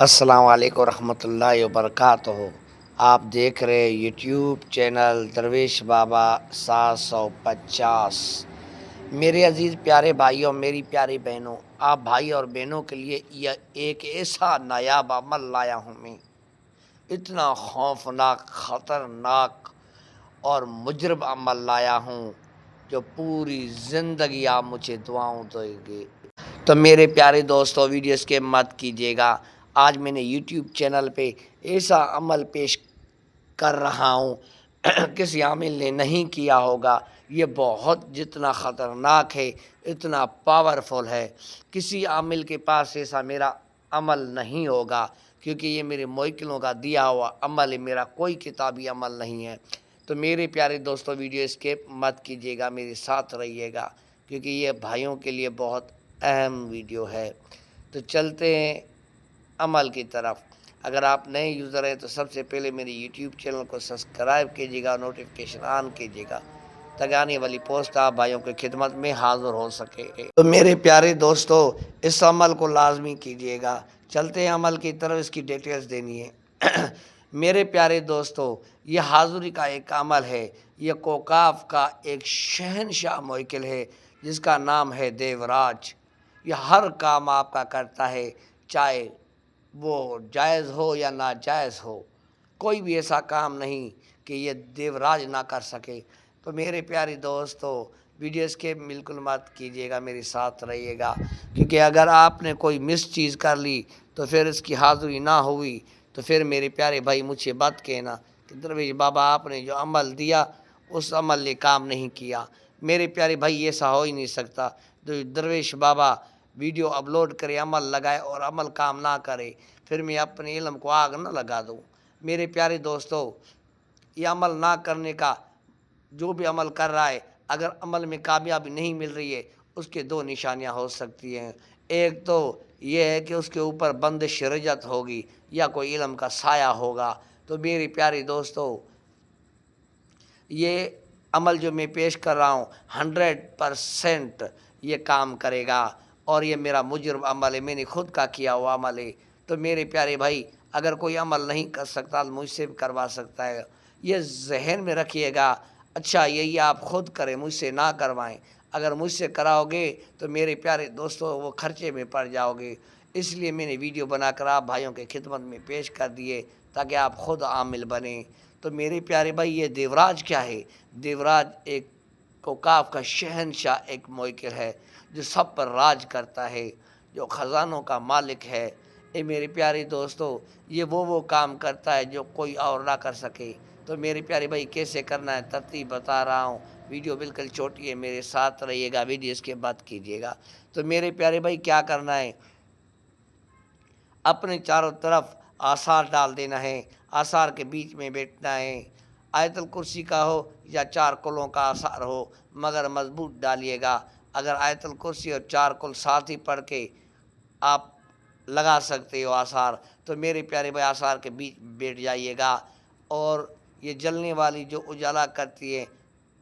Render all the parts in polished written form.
السلام علیکم ورحمۃ اللہ وبرکاتہ۔ آپ دیکھ رہے یوٹیوب چینل درویش بابا 750۔ میرے عزیز پیارے بھائیوں، میری پیاری بہنوں، آپ بھائی اور بہنوں کے لیے یہ ایک ایسا نایاب عمل لایا ہوں میں، اتنا خوفناک، خطرناک اور مجرم عمل لایا ہوں جو پوری زندگی آپ مجھے دعاؤں دیں گے۔ تو میرے پیارے دوستو، ویڈیو اسکپ مت کیجیے گا۔ آج میں نے یوٹیوب چینل پہ ایسا عمل پیش کر رہا ہوں کسی عامل نے نہیں کیا ہوگا۔ یہ بہت جتنا خطرناک ہے، اتنا پاورفل ہے، کسی عامل کے پاس ایسا میرا عمل نہیں ہوگا، کیونکہ یہ میرے موکلوں کا دیا ہوا عمل ہے، میرا کوئی کتابی عمل نہیں ہے۔ تو میرے پیارے دوستو، ویڈیو اسکپ مت کیجیے گا، میرے ساتھ رہیے گا، کیونکہ یہ بھائیوں کے لیے بہت اہم ویڈیو ہے۔ تو چلتے ہیں عمل کی طرف۔ اگر آپ نئے یوزر ہیں تو سب سے پہلے میری یوٹیوب چینل کو سبسکرائب کیجیے گا، نوٹیفیکیشن آن کیجیے گا، تاکہ آنے والی پوسٹ آپ بھائیوں کی خدمت میں حاضر ہو سکے۔ تو میرے پیارے دوستو، اس عمل کو لازمی کیجیے گا۔ چلتے ہیں عمل کی طرف، اس کی ڈیٹیلز دینی ہے۔ میرے پیارے دوستو، یہ حاضری کا ایک عمل ہے۔ یہ کوکاف کا ایک شہنشاہ موکل ہے جس کا نام ہے دیوراج۔ یہ ہر کام آپ کا کرتا ہے، چاہے وہ جائز ہو یا ناجائز ہو، کوئی بھی ایسا کام نہیں کہ یہ دیوراج نہ کر سکے۔ تو میرے پیارے دوستو، ویڈیوز کے بالکل مت کیجیے گا، میرے ساتھ رہیے گا، کیونکہ اگر آپ نے کوئی مس چیز کر لی تو پھر اس کی حاضری نہ ہوئی تو پھر میرے پیارے بھائی مجھے بات کہنا کہ درویش بابا آپ نے جو عمل دیا اس عمل نے کام نہیں کیا۔ میرے پیارے بھائی، ایسا ہو ہی نہیں سکتا۔ درویش بابا ویڈیو اپلوڈ کرے، عمل لگائے اور عمل کام نہ کرے، پھر میں اپنے علم کو آگ نہ لگا دوں۔ میرے پیارے دوستو، یہ عمل نہ کرنے کا، جو بھی عمل کر رہا ہے، اگر عمل میں کامیابی نہیں مل رہی ہے، اس کے دو نشانیاں ہو سکتی ہیں۔ ایک تو یہ ہے کہ اس کے اوپر بندش رجت ہوگی یا کوئی علم کا سایہ ہوگا۔ تو میرے پیارے دوستو، یہ عمل جو میں پیش کر رہا ہوں 100% یہ کام کرے گا، اور یہ میرا مجرم عمل ہے، میں نے خود کا کیا ہوا عمل ہے۔ تو میرے پیارے بھائی، اگر کوئی عمل نہیں کر سکتا مجھ سے بھی کروا سکتا ہے، یہ ذہن میں رکھیے گا۔ اچھا، یہی آپ خود کریں، مجھ سے نہ کروائیں۔ اگر مجھ سے کراؤ گے تو میرے پیارے دوستو وہ خرچے میں پڑ جاؤ گے۔ اس لیے میں نے ویڈیو بنا کر آپ بھائیوں کے خدمت میں پیش کر دیے تاکہ آپ خود عامل بنیں۔ تو میرے پیارے بھائی، یہ دیوراج کیا ہے؟ دیوراج ایک کوکاف کا شہنشاہ، ایک موکل ہے جو سب پر راج کرتا ہے، جو خزانوں کا مالک ہے۔ اے میرے پیارے دوستو، یہ وہ کام کرتا ہے جو کوئی اور نہ کر سکے۔ تو میرے پیارے بھائی، کیسے کرنا ہے ترتیب بتا رہا ہوں، ویڈیو بالکل چھوٹی ہے، میرے ساتھ رہیے گا، ویڈیو اس کے بعد کیجیے گا۔ تو میرے پیارے بھائی، کیا کرنا ہے؟ اپنے چاروں طرف آثار ڈال دینا ہے، آثار کے بیچ میں بیٹھنا ہے۔ آیت الکرسی کا ہو یا 4 کلوں کا آثار ہو، مگر مضبوط ڈالیے گا۔ اگر آیت الکرسی اور 4 کل ساتھ ہی پڑھ کے آپ لگا سکتے ہو آثار، تو میرے پیارے بھائی آثار کے بیچ بیٹھ جائیے گا، اور یہ جلنے والی جو اجالا کرتی ہے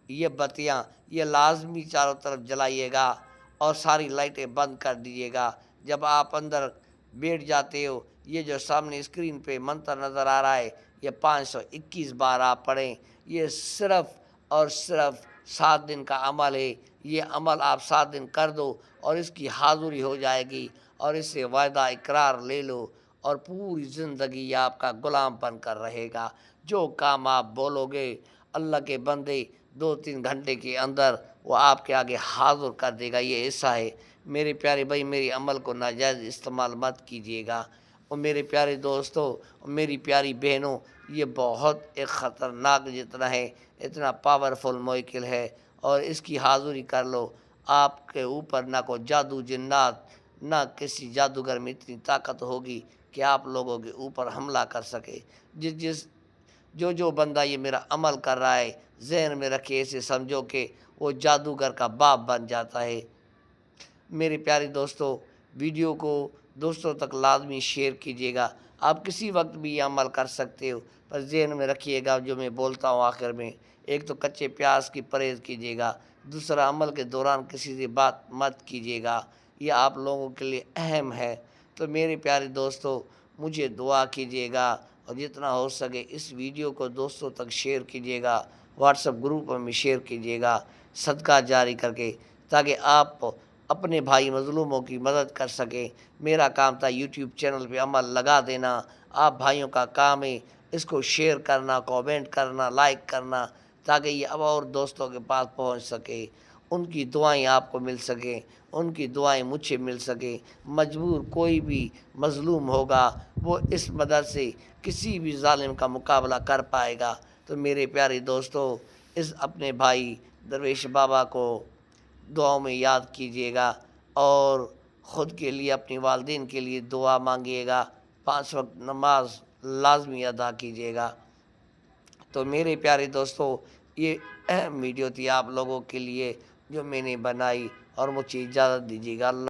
یہ بتیاں، یہ لازمی چاروں طرف جلائیے گا، اور ساری لائٹیں بند کر دیجیے گا۔ جب آپ اندر بیٹھ جاتے ہو، یہ جو سامنے اسکرین پہ منتر نظر آ رہا ہے، یہ 521 بار آپ پڑھیں۔ یہ صرف اور صرف 7 دن کا عمل ہے۔ یہ عمل آپ 7 دن کر دو اور اس کی حاضری ہو جائے گی، اور اس سے وعدہ اقرار لے لو، اور پوری زندگی یہ آپ کا غلام بن کر رہے گا۔ جو کام آپ بولو گے، اللہ کے بندے 2-3 گھنٹے کے اندر وہ آپ کے آگے حاضر کر دے گا۔ یہ ایسا ہے میرے پیارے بھائی، میری عمل کو ناجائز استعمال مت کیجیے گا۔ اور میرے پیارے دوستو، میری پیاری بہنوں، یہ بہت ایک خطرناک جتنا ہے، اتنا پاورفل موکل ہے، اور اس کی حاضری کر لو، آپ کے اوپر نہ کوئی جادو جنات، نہ کسی جادوگر میں اتنی طاقت ہوگی کہ آپ لوگوں کے اوپر حملہ کر سکے۔ جو بندہ یہ میرا عمل کر رہا ہے، ذہن میں رکھے، اسے سمجھو کہ وہ جادوگر کا باپ بن جاتا ہے۔ میرے پیارے دوستو، ویڈیو کو دوستوں تک لازمی شیئر کیجیے گا۔ آپ کسی وقت بھی یہ عمل کر سکتے ہو، پر ذہن میں رکھیے گا جو میں بولتا ہوں آخر میں۔ ایک تو کچے پیاز کی پرہیز کیجیے گا، دوسرا عمل کے دوران کسی سے بات مت کیجیے گا، یہ آپ لوگوں کے لیے اہم ہے۔ تو میرے پیارے دوستو، مجھے دعا کیجیے گا، اور جتنا ہو سکے اس ویڈیو کو دوستوں تک شیئر کیجیے گا، واٹس ایپ گروپ میں شیئر کیجیے گا صدقہ جاری کر کے، تاکہ آپ اپنے بھائی مظلوموں کی مدد کر سکیں۔ میرا کام تھا یوٹیوب چینل پہ عمل لگا دینا، آپ بھائیوں کا کام ہے اس کو شیئر کرنا، کامنٹ کرنا، لائک کرنا، تاکہ یہ اب اور دوستوں کے پاس پہنچ سکے، ان کی دعائیں آپ کو مل سکیں، ان کی دعائیں مجھ سے مل سکیں۔ مجبور کوئی بھی مظلوم ہوگا وہ اس مدد سے کسی بھی ظالم کا مقابلہ کر پائے گا۔ تو میرے پیارے دوستو، اس اپنے بھائی درویش بابا کو دعاؤں میں یاد کیجیے گا، اور خود کے لیے، اپنی والدین کے لیے دعا مانگیے گا، 5 وقت نماز لازمی ادا کیجیے گا۔ تو میرے پیارے دوستو، یہ اہم ویڈیو تھی آپ لوگوں کے لیے جو میں نے بنائی، اور مجھے اجازت دیجیے گا۔ اللہ